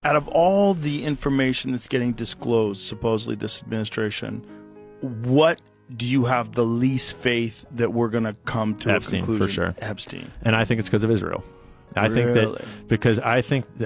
Out of all the information that's getting disclosed, supposedly this administration, what do you have the least faith that we're going to come to Epstein, a conclusion? for sure. Epstein. And I think it's because of Israel. I Really? think that because I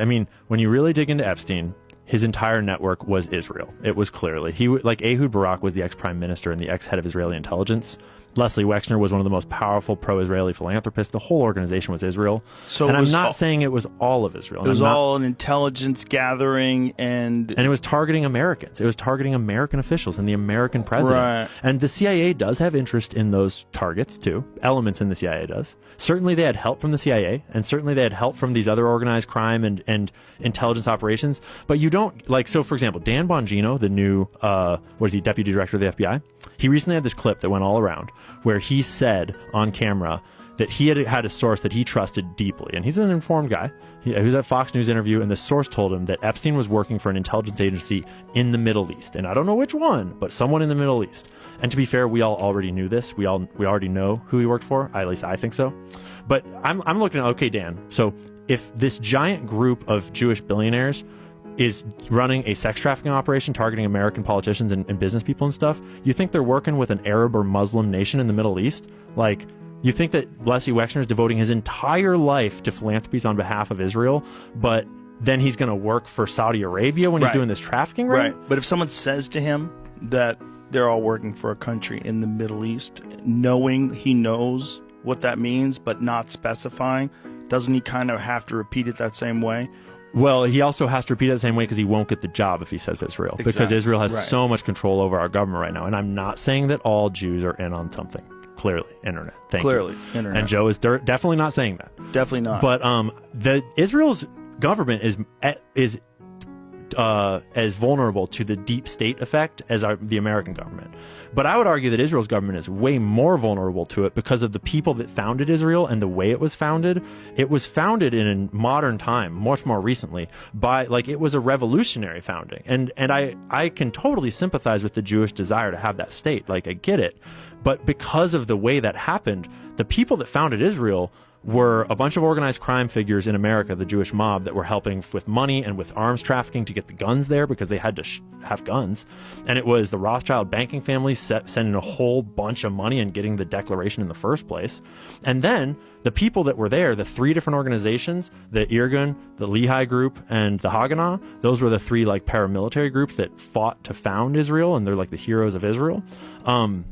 mean, when you really dig into Epstein, his entire network was Israel. It was clearly like Ehud Barak was the ex-prime minister and the ex-head of Israeli intelligence. Leslie Wexner was one of the most powerful pro-Israeli philanthropists. The whole organization was Israel. So and I'm not saying it was all of Israel. It was all an intelligence gathering, and it was targeting Americans. It was targeting American officials and the American president. Right. And the CIA does have interest in those targets too. Elements in the CIA does. Certainly they had help from the CIA, and certainly they had help from these other organized crime and intelligence operations. But you don't, like, so for example, Dan Bongino, the new, deputy director of the FBI? He recently had this clip that went all around where he said on camera that he had a source that he trusted deeply. And he's an informed guy. He was at a Fox News interview, and the source told him that Epstein was working for an intelligence agency in the Middle East. And I don't know which one, but someone in the Middle East. And to be fair, we all already knew this. We already know who he worked for. At least I think so. But I'm looking at, okay, Dan, so if this giant group of Jewish billionaires is running a sex trafficking operation targeting American politicians and business people and stuff, you think they're working with an Arab or Muslim nation in the Middle East? Like, you think that Leslie Wexner is devoting his entire life to philanthropies on behalf of Israel, but then he's going to work for Saudi Arabia when he's doing this trafficking ring? Right. But if someone says to him that they're all working for a country in the Middle East, knowing he knows what that means, but not specifying, doesn't he kind of have to repeat it that same way? Well, he also has to repeat it the same way because he won't get the job if he says Israel. Exactly. Because Israel has so much control over our government right now. And I'm not saying that all Jews are in on something. Clearly, internet. Thank you. Internet. And Joe is definitely not saying that. Definitely not. But the Israel's government is as vulnerable to the deep state effect as the American government. But I would argue that Israel's government is way more vulnerable to it because of the people that founded Israel and the way it was founded. It was founded in a modern time, much more recently, by, like, it was a revolutionary founding. And I can totally sympathize with the Jewish desire to have that state. Like, I get it. But because of the way that happened, the people that founded Israel were a bunch of organized crime figures in America, the Jewish mob, that were helping with money and with arms trafficking to get the guns there because they had to have guns. And it was the Rothschild banking family sending a whole bunch of money and getting the declaration in the first place. And then the people that were there, the three different organizations, the Irgun, the Lehi group, and the Haganah, those were the three, like, paramilitary groups that fought to found Israel, and they're like the heroes of Israel,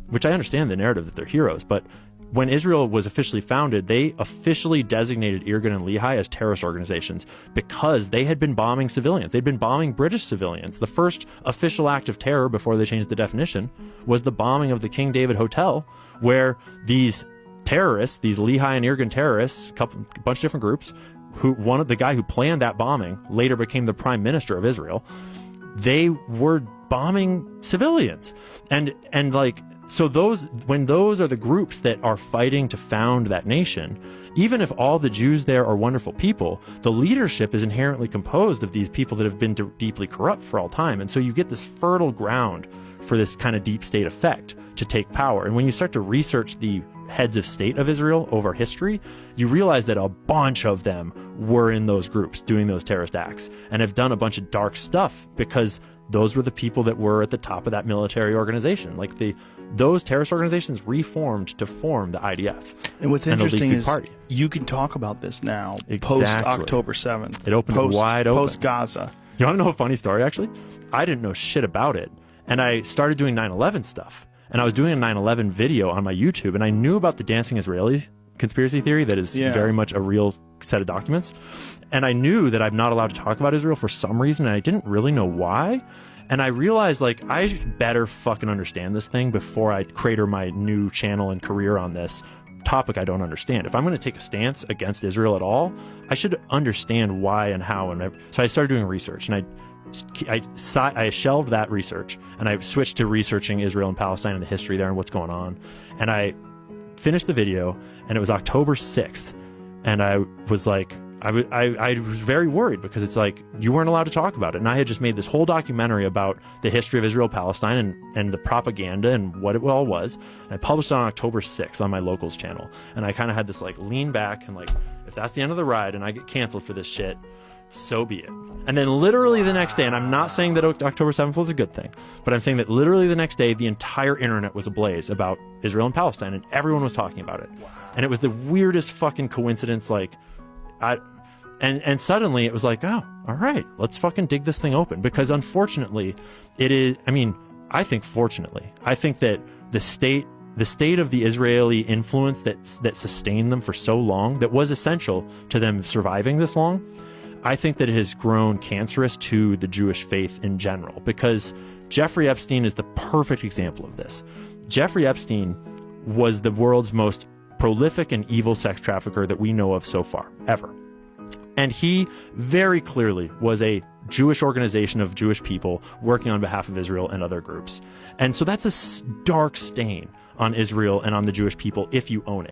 which I understand the narrative that they're heroes, but when Israel was officially founded, they officially designated Irgun and Lehi as terrorist organizations because they had been bombing civilians. They'd been bombing British civilians. The first official act of terror before they changed the definition was the bombing of the King David Hotel, where these terrorists, these Lehi and Irgun terrorists, a bunch of different groups, the guy who planned that bombing later became the prime minister of Israel. They were bombing civilians. And like, so when those are the groups that are fighting to found that nation, even if all the Jews there are wonderful people, the leadership is inherently composed of these people that have been deeply corrupt for all time. And so you get this fertile ground for this kind of deep state effect to take power. And when you start to research the heads of state of Israel over history, you realize that a bunch of them were in those groups doing those terrorist acts and have done a bunch of dark stuff because those were the people that were at the top of that military organization. Like, those terrorist organizations reformed to form the IDF. And what's interesting is you can talk about this now, post-October 7th. It opened wide open. Post-Gaza. You want to know a funny story, actually? I didn't know shit about it. And I started doing 9/11 stuff. And I was doing a 9/11 video on my YouTube, and I knew about the Dancing Israelis conspiracy theory that is very much a real set of documents. And I knew that I'm not allowed to talk about Israel for some reason, and I didn't really know why. And I realized, like, I better fucking understand this thing before I crater my new channel and career on this topic I don't understand. If I'm going to take a stance against Israel at all, I should understand why and how. And so I started doing research, and I shelved that research, and I switched to researching Israel and Palestine and the history there and what's going on. And I finished the video, and it was October 6th. And I was like, I was very worried because it's like, you weren't allowed to talk about it. And I had just made this whole documentary about the history of Israel, Palestine, and the propaganda and what it all was. And I published it on October 6th on my Locals channel. And I kind of had this, like, lean back and, like, if that's the end of the ride and I get canceled for this shit, so be it. And then literally the next day, and I'm not saying that October 7th was a good thing, but I'm saying that literally the next day, the entire internet was ablaze about Israel and Palestine, and everyone was talking about it. And it was the weirdest fucking coincidence, like, and suddenly it was like, oh, all right, let's fucking dig this thing open. Because unfortunately, it is, I mean, I think fortunately, I think that the state of the Israeli influence that sustained them for so long, that was essential to them surviving this long, I think that it has grown cancerous to the Jewish faith in general, because Jeffrey Epstein is the perfect example of this. Jeffrey Epstein was the world's most prolific and evil sex trafficker that we know of so far, ever. And he very clearly was a Jewish organization of Jewish people working on behalf of Israel and other groups. And so that's a dark stain on Israel and on the Jewish people if you own it.